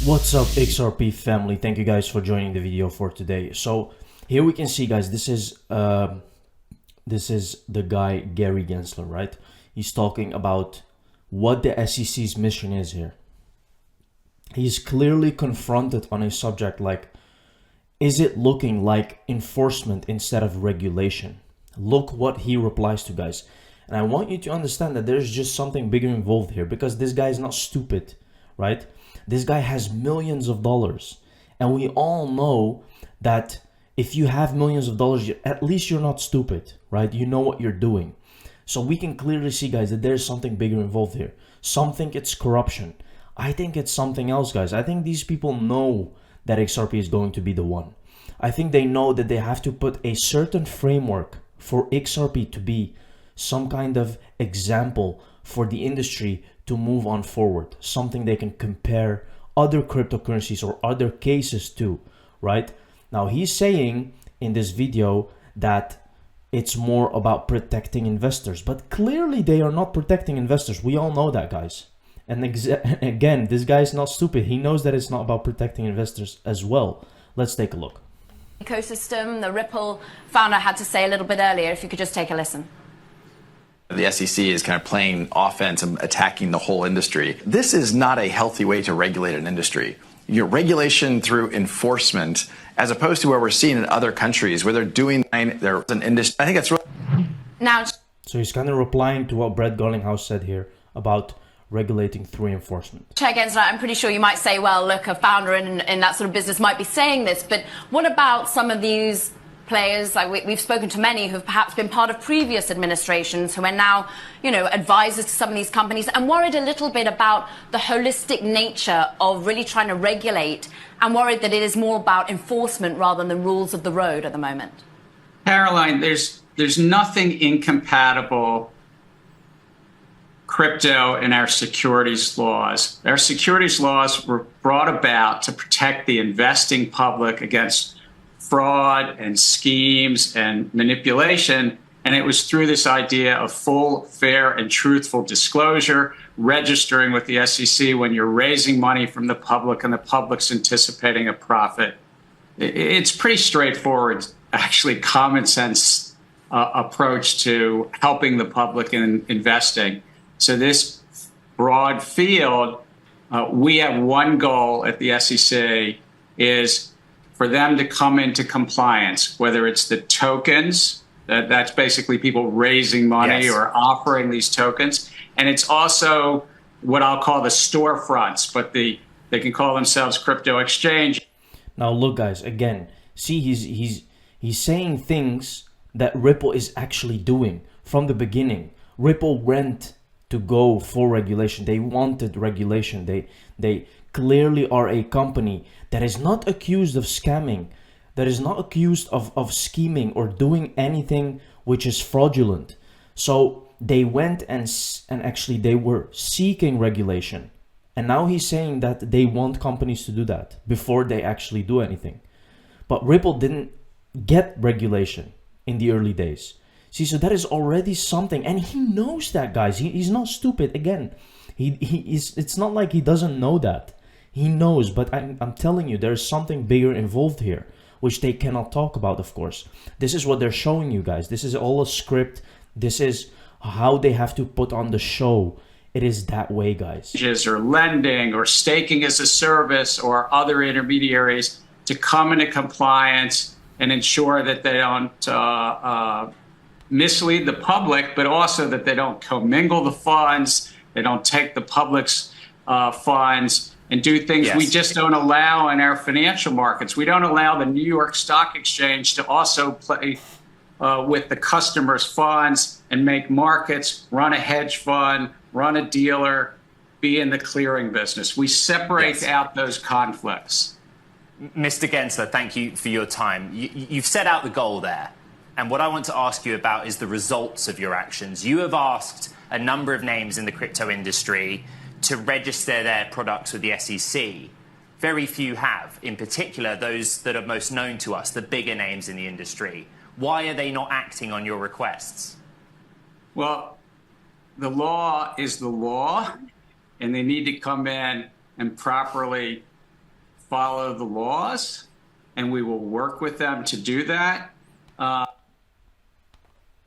What's up, XRP family? Thank you guys for joining the video for today. So here we can see, guys, this is the guy Gary Gensler, right? He's talking about what the SEC's mission is here. He's clearly confronted on a subject like, is it looking like enforcement instead of regulation? Look what he replies to, guys. And I want you to understand that there's just something bigger involved here, because this guy is not stupid, right? This guy has millions of dollars, and we all know that if you have millions of dollars, at least you're not stupid, right? You know what you're doing. So we can clearly see, guys, that there's something bigger involved here. Some think it's corruption. I think it's something else, guys. I think these people know that XRP is going to be the one. I think they know that they have to put a certain framework for XRP to be some kind of example for the industry to move on forward, something they can compare other cryptocurrencies or other cases to, right? Now he's saying in this video that it's more about protecting investors, but clearly they are not protecting investors. We all know that, guys. And again, this guy is not stupid. He knows that it's not about protecting investors as well. Let's take a look. Ecosystem, the Ripple founder had to say a little bit earlier, if you could just take a listen. The SEC is kind of playing offense and attacking the whole industry. This is not a healthy way to regulate an industry. Your regulation through enforcement, as opposed to where we're seeing in other countries where they're doing there's an industry. I think that's really now. So he's kind of replying to what Brett Garlinghouse said here about regulating through enforcement. Chair Gensler, I'm pretty sure you might say, well, look, a founder in that sort of business might be saying this, but what about some of these players, like we've spoken to many who've perhaps been part of previous administrations who are now, advisors to some of these companies and worried a little bit about the holistic nature of really trying to regulate and worried that it is more about enforcement rather than the rules of the road at the moment? Caroline, there's nothing incompatible crypto and our securities laws. Our securities laws were brought about to protect the investing public against fraud and schemes and manipulation. And it was through this idea of full, fair, and truthful disclosure, registering with the SEC when you're raising money from the public and the public's anticipating a profit. It's pretty straightforward, actually common sense approach to helping the public in investing. So this broad field, we have one goal at the SEC is for them to come into compliance, whether it's the tokens, that's basically people raising money or offering these tokens. And it's also what I'll call the storefronts, but they can call themselves crypto exchange. Now look, guys, again, see, he's saying things that Ripple is actually doing from the beginning. Ripple went to go for regulation. They wanted regulation. They clearly are a company that is not accused of scamming, that is not accused of scheming or doing anything which is fraudulent. So they went and actually they were seeking regulation. And now he's saying that they want companies to do that before they actually do anything. But Ripple didn't get regulation in the early days. See, so that is already something, and he knows that, guys. He's not stupid. Again, it's not like he doesn't know that. He knows, but I'm telling you, there's something bigger involved here, which they cannot talk about, of course. This is what they're showing you, guys. This is all a script. This is how they have to put on the show. It is that way, guys. Or lending or staking as a service or other intermediaries to come into compliance and ensure that they don't mislead the public, but also that they don't commingle the funds, they don't take the public's funds and do things we just don't allow in our financial markets. We don't allow the New York Stock Exchange to also play with the customer's funds and make markets, run a hedge fund, run a dealer, be in the clearing business. We separate out those conflicts. Mr. Gensler, thank you for your time. You've set out the goal there. And what I want to ask you about is the results of your actions. You have asked a number of names in the crypto industry to register their products with the SEC. Very few have, in particular, those that are most known to us, the bigger names in the industry. Why are they not acting on your requests? Well, the law is the law, and they need to come in and properly follow the laws, and we will work with them to do that.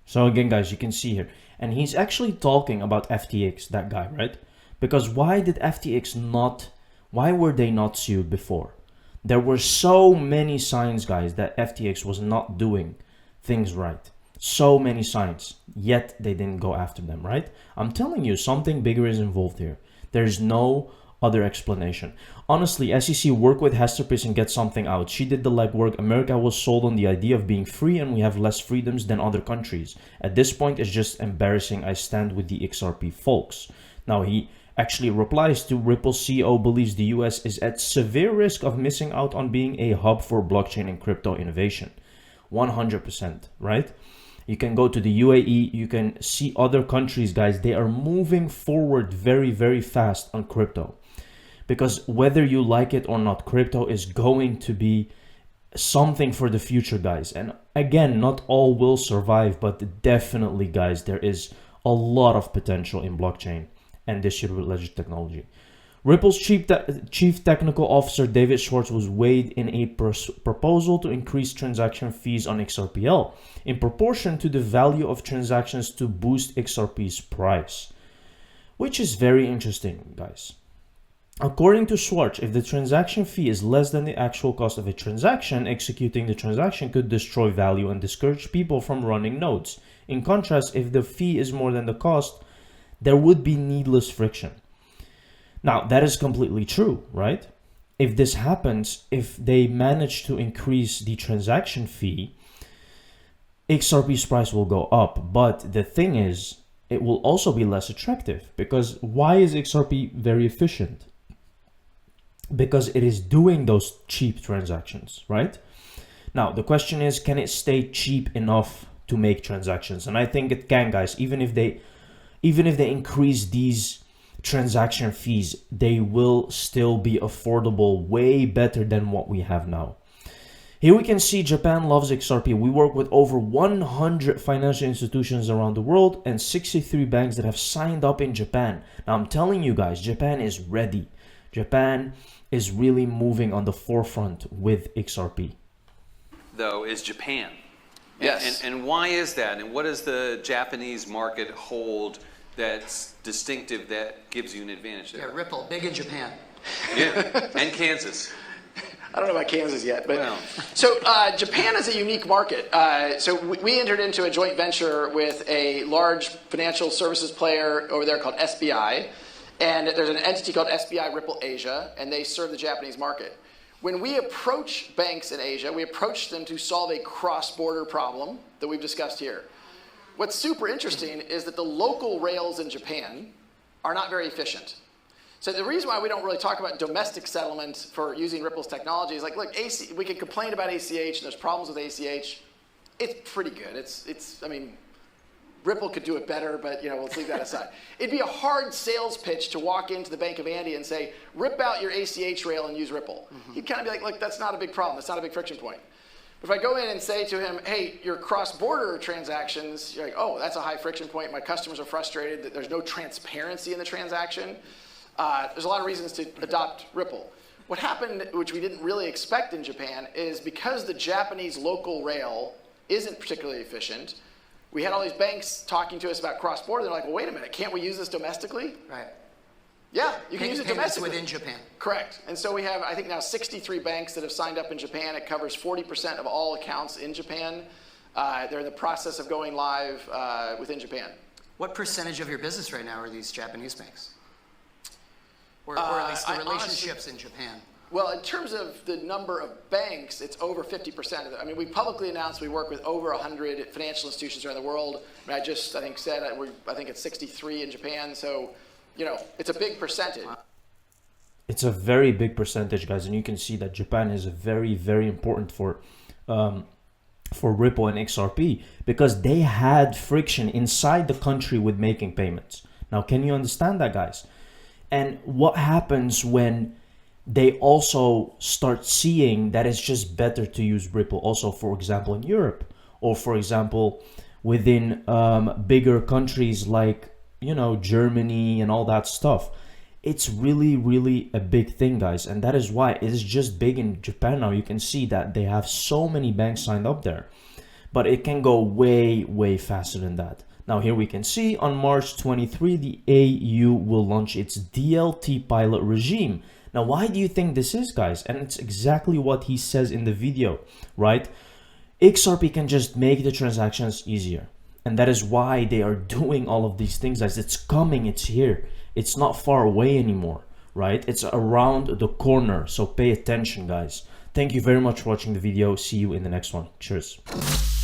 So again, guys, you can see here, and he's actually talking about FTX, that guy, right? Because why did FTX not, why were they not sued before? There were so many signs, guys, that FTX was not doing things right. So many signs, yet they didn't go after them, right? I'm telling you, something bigger is involved here. There's no other explanation. Honestly, SEC, work with Hester Peirce and get something out. She did the legwork. America was sold on the idea of being free, and we have less freedoms than other countries. At this point, it's just embarrassing. I stand with the XRP folks. Now, he actually replies to Ripple CEO believes the US is at severe risk of missing out on being a hub for blockchain and crypto innovation. 100%, right? You can go to the UAE, you can see other countries, guys, they are moving forward very, very fast on crypto. Because whether you like it or not, crypto is going to be something for the future, guys. And again, not all will survive, but definitely, guys, there is a lot of potential in blockchain and distributed ledger technology. Ripple's chief technical officer, David Schwartz, was weighed in a proposal to increase transaction fees on XRPL in proportion to the value of transactions to boost XRP's price, which is very interesting, guys. According to Schwartz, if the transaction fee is less than the actual cost of a transaction, executing the transaction could destroy value and discourage people from running nodes. In contrast, if the fee is more than the cost, there would be needless friction. Now, that is completely true, right? If this happens, if they manage to increase the transaction fee, XRP's price will go up. But the thing is, it will also be less attractive, because why is XRP very efficient? Because it is doing those cheap transactions, right? Now, the question is, can it stay cheap enough to make transactions? And I think it can, guys. Even if they increase these transaction fees, they will still be affordable, way better than what we have now. Here we can see Japan loves XRP. We work with over 100 financial institutions around the world and 63 banks that have signed up in Japan. Now, I'm telling you guys, Japan is ready. Japan is really moving on the forefront with XRP. Though, is Japan. Yes. And why is that? And what does the Japanese market hold that's distinctive that gives you an advantage there? Yeah, Ripple, big in Japan. Yeah, and Kansas. I don't know about Kansas yet, but Well. so Japan is a unique market. So we entered into a joint venture with a large financial services player over there called SBI, and there's an entity called SBI Ripple Asia, and they serve the Japanese market. When we approach banks in Asia, we approach them to solve a cross-border problem that we've discussed here. What's super interesting is that the local rails in Japan are not very efficient. So the reason why we don't really talk about domestic settlement for using Ripple's technology is like, look, we can complain about ACH, and there's problems with ACH. It's pretty good. I mean, Ripple could do it better, but let's leave that aside. It'd be a hard sales pitch to walk into the Bank of Andy and say, rip out your ACH rail and use Ripple. He'd kind of be like, look, that's not a big problem. That's not a big friction point. If I go in and say to him, hey, your cross-border transactions, you're like, oh, that's a high friction point. My customers are frustrated that there's no transparency in the transaction. There's a lot of reasons to adopt Ripple. What happened, which we didn't really expect in Japan, is because the Japanese local rail isn't particularly efficient, we had all these banks talking to us about cross-border. They're like, well, wait a minute, can't we use this domestically? Right. Yeah, you can use it domestically. Within Japan. Correct. And so we have, I think now, 63 banks that have signed up in Japan. It covers 40% of all accounts in Japan. They're in the process of going live within Japan. What percentage of your business right now are these Japanese banks? Or at least the relationships in Japan? Well, in terms of the number of banks, it's over 50% of it. I mean, we publicly announced we work with over 100 financial institutions around the world. I mean, I think said, I think it's 63 in Japan. So, it's a big percentage. It's a very big percentage, guys. And you can see that Japan is very, very important for Ripple and XRP because they had friction inside the country with making payments. Now, can you understand that, guys? And what happens when they also start seeing that it's just better to use Ripple also, for example, in Europe, or for example, within bigger countries like, Germany and all that stuff. It's really a big thing, guys, and that is why it is just big in Japan now. You can see that they have so many banks signed up there, but it can go way faster than that. Now here we can see on March 23 the AU will launch its DLT pilot regime. Now why do you think this is, guys? And it's exactly what he says in the video, right? XRP can just make the transactions easier, and that is why they are doing all of these things, guys. It's coming, it's here. It's not far away anymore, right? It's around the corner. So pay attention, guys. Thank you very much for watching the video. See you in the next one. Cheers.